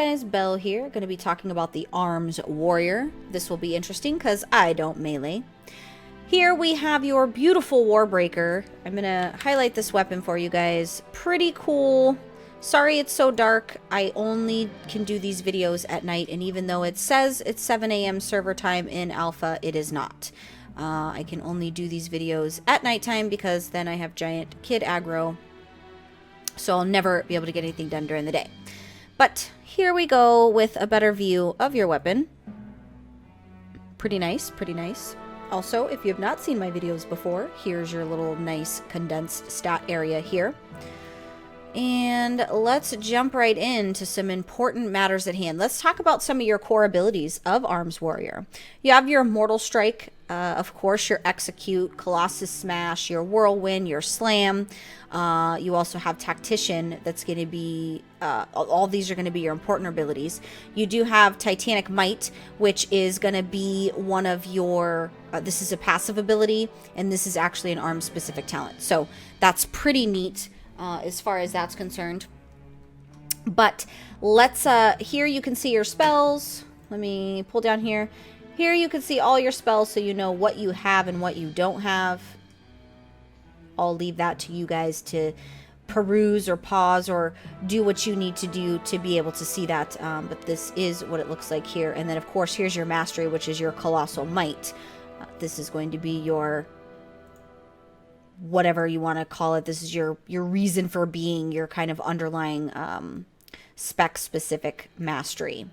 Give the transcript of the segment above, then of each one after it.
guys, Belle here, going to be talking about the Arms Warrior. This will be interesting because I don't melee. Here we have your beautiful Warbreaker. I'm going to highlight this weapon for you guys. Pretty cool. Sorry it's so dark. I only can do these videos at night, and even though it says it's 7 a.m. server time in alpha, it is not. I can only do these videos at nighttime because then I have giant kid aggro, so I'll never be able to get anything done during the day. But here we go with a better view of your weapon. Pretty nice, pretty nice. Also, if you have not seen my videos before, here's your little nice condensed stat area here. And let's jump right into some important matters at hand. Let's talk about some of your core abilities of Arms Warrior. You have your Mortal Strike, of course, your Execute, Colossus Smash, your Whirlwind, your Slam. You also have Tactician. That's going to be, all these are going to be your important abilities. You do have Titanic Might, which is going to be one of your, this is a passive ability, and this is actually an Arms specific talent. So that's pretty neat. As far as that's concerned. But let's, here you can see your spells. Let me pull down here. Here you can see all your spells so you know what you have and what you don't have. I'll leave that to you guys to peruse or pause or do what you need to do to be able to see that. But this is what it looks like here. And then, of course, here's your Mastery, which is your Colossal Might. This is going to be your whatever you want to call it. This is your reason for being, your kind of underlying spec specific mastery.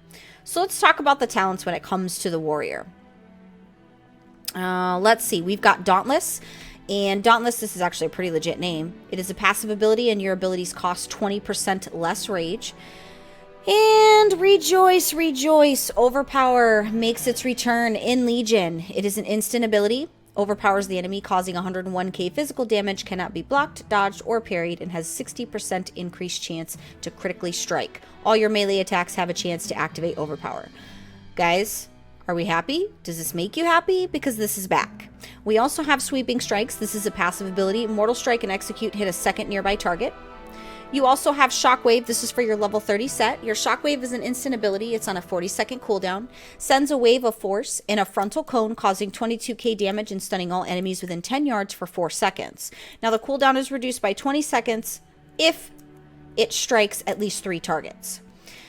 So let's talk about the talents when it comes to the warrior. Let's see, we've got Dauntless, and Dauntless, this is actually a pretty legit name. It is a passive ability, and your abilities cost 20% less rage. And rejoice, rejoice, Overpower makes its return in Legion. It is an instant ability. Overpowers the enemy, causing 101k physical damage, cannot be blocked, dodged, or parried, and has 60% increased chance to critically strike. All your melee attacks have a chance to activate Overpower. Guys, are we happy? Does this make you happy? Because this is back. We also have Sweeping Strikes. This is a passive ability. Mortal Strike and Execute hit a second nearby target. You also have Shockwave. This is for your level 30 set. Your Shockwave is an instant ability. It's on a 40-second cooldown. Sends a wave of force in a frontal cone, causing 22k damage and stunning all enemies within 10 yards for 4 seconds. Now, the cooldown is reduced by 20 seconds if it strikes at least 3 targets.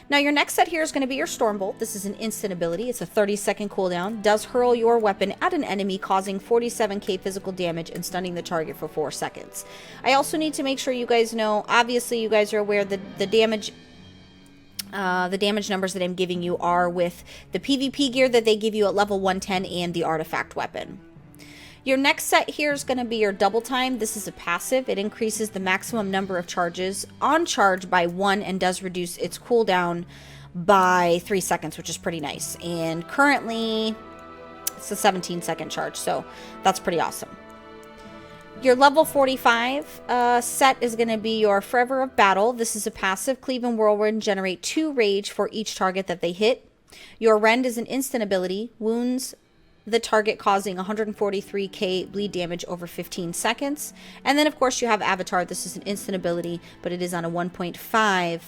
Now, your next set here is going to be your Stormbolt. This is an instant ability. It's a 30-second cooldown. Does hurl your weapon at an enemy, causing 47k physical damage and stunning the target for 4 seconds. I also need to make sure you guys know, obviously you guys are aware that the damage numbers that I'm giving you are with the PvP gear that they give you at level 110 and the artifact weapon. Your next set here is going to be your Double Time. This is a passive. It increases the maximum number of charges on charge by 1 and does reduce its cooldown by 3 seconds, which is pretty nice. And currently, it's a 17-second charge, so that's pretty awesome. Your level 45 set is going to be your Forever of Battle. This is a passive. Cleave and Whirlwind generate 2 rage for each target that they hit. Your Rend is an instant ability. Wounds the target, causing 143k bleed damage over 15 seconds. And then, of course, you have Avatar. This is an instant ability, but it is on a 1.5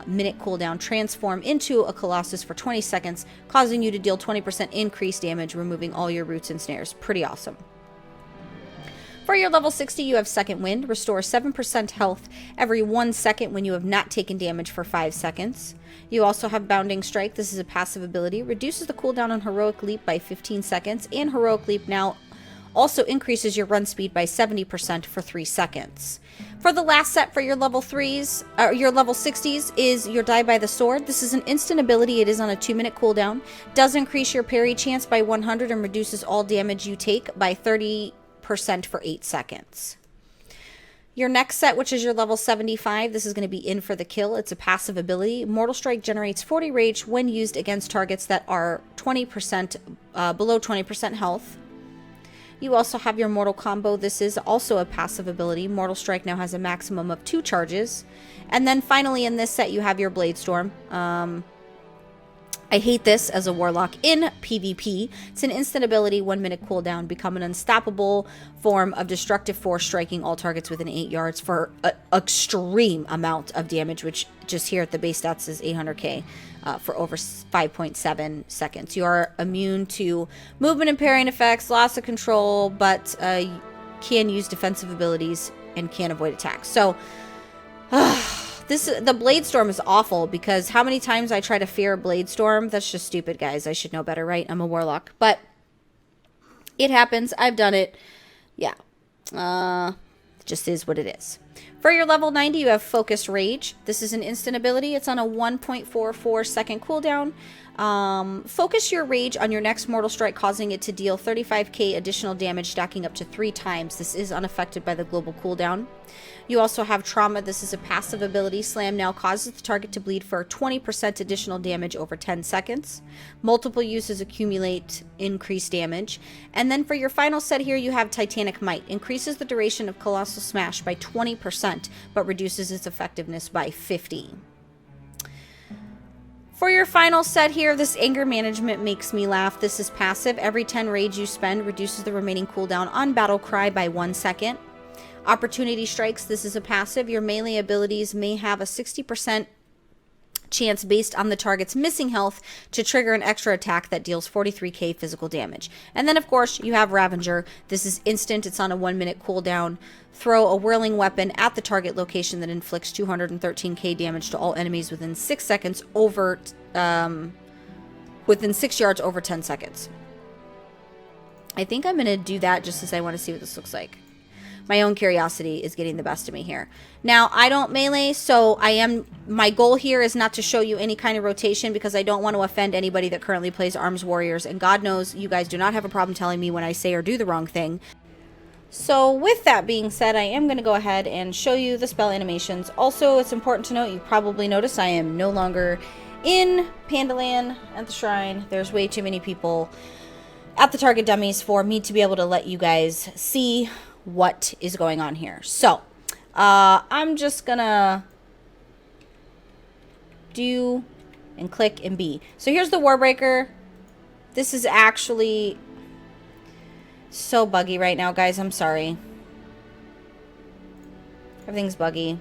minute cooldown. Transform into a Colossus for 20 seconds, causing you to deal 20% increased damage, removing all your roots and snares. Pretty awesome. For your level 60, you have Second Wind. Restore 7% health every 1 second when you have not taken damage for 5 seconds. You also have Bounding Strike. This is a passive ability. Reduces the cooldown on Heroic Leap by 15 seconds. And Heroic Leap now also increases your run speed by 70% for 3 seconds. For the last set for your level 3s, or your level 60s, is your Die by the Sword. This is an instant ability. It is on a 2-minute cooldown. Does increase your parry chance by 100 and reduces all damage you take by 30% for 8 seconds. Your next set, which is your level 75, this is going to be In for the Kill. It's a passive ability. Mortal Strike generates 40 rage when used against targets that are 20% below 20% health. You also have your Mortal Combo. This is also a passive ability. Mortal Strike now has a maximum of 2 charges. And then finally in this set, you have your Blade Storm. I hate this as a warlock in PvP. It's an instant ability, 1 minute cooldown, become an unstoppable form of destructive force, striking all targets within 8 yards for an extreme amount of damage, which just here at the base stats is 800k for over 5.7 seconds. You are immune to movement and parrying effects, loss of control, but can use defensive abilities and can avoid attacks. So, the Blade Storm is awful because how many times I try to fear a Blade Storm? That's just stupid, guys. I should know better, right? I'm a warlock. But it happens. I've done it. Yeah. It just is what it is. For your level 90, you have Focused Rage. This is an instant ability. It's on a 1.44 second cooldown. Focus your rage on your next mortal strike, causing it to deal 35k additional damage, stacking up to 3 times. This is unaffected by the global cooldown. You also have Trauma. This is a passive ability. Slam now causes the target to bleed for 20% additional damage over 10 seconds. Multiple uses accumulate increased damage. And then for your final set here, you have Titanic Might. Increases the duration of Colossal Smash by 20%, but reduces its effectiveness by 50%. For your final set here, this Anger Management makes me laugh. This is passive. Every 10 rage you spend reduces the remaining cooldown on Battle Cry by 1 second. Opportunity Strikes. This is a passive. Your melee abilities may have a 60% chance based on the target's missing health to trigger an extra attack that deals 43k physical damage. And then, of course, you have Ravager. This is instant. It's on a 1 minute cooldown. Throw a whirling weapon at the target location that inflicts 213k damage to all enemies within 6 seconds over, within 6 yards over 10 seconds. I think I'm going to do that just because I want to see what this looks like. My own curiosity is getting the best of me here. Now, I don't melee, so my goal here is not to show you any kind of rotation because I don't want to offend anybody that currently plays Arms Warriors, and God knows you guys do not have a problem telling me when I say or do the wrong thing. So with that being said, I am going to go ahead and show you the spell animations. Also, it's important to note, you probably noticed I am no longer in Pandaland at the shrine. There's way too many people at the target dummies for me to be able to let you guys see what is going on here. So I'm just gonna do and click and B. So here's the Warbreaker. This is actually so buggy right now, guys. I'm sorry. Everything's buggy.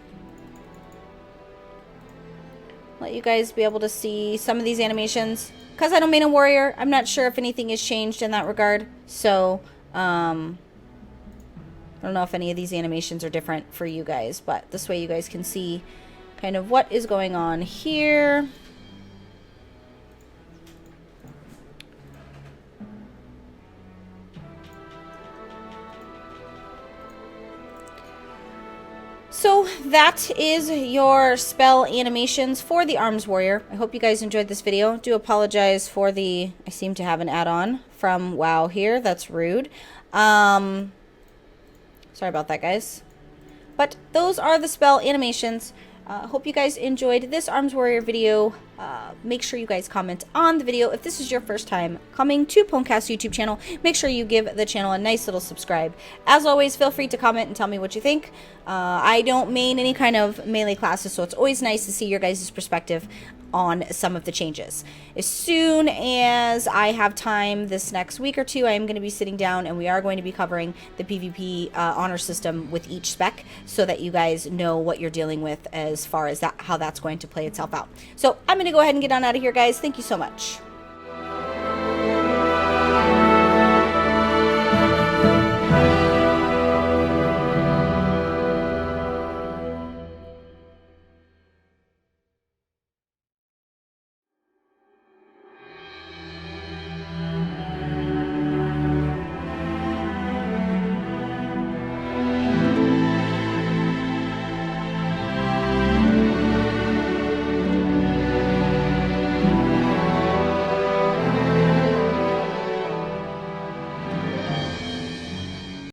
Let you guys be able to see some of these animations. Because I don't main a warrior, I'm not sure if anything has changed in that regard. So I don't know if any of these animations are different for you guys, but this way you guys can see kind of what is going on here. So that is your spell animations for the Arms Warrior. I hope you guys enjoyed this video. Do apologize for I seem to have an add-on from WoW here. That's rude. Sorry about that, guys. But those are the spell animations. Hope you guys enjoyed this Arms Warrior video. Make sure you guys comment on the video. If this is your first time coming to PWNCAST YouTube channel, make sure you give the channel a nice little subscribe. As always, feel free to comment and tell me what you think. I don't main any kind of melee classes, so it's always nice to see your guys' perspective on some of the changes. As soon as I have time this next week or two, I am going to be sitting down and we are going to be covering the PvP honor system with each spec so that you guys know what you're dealing with as far as how that's going to play itself out. So I'm going to go ahead and get on out of here, guys. Thank you so much.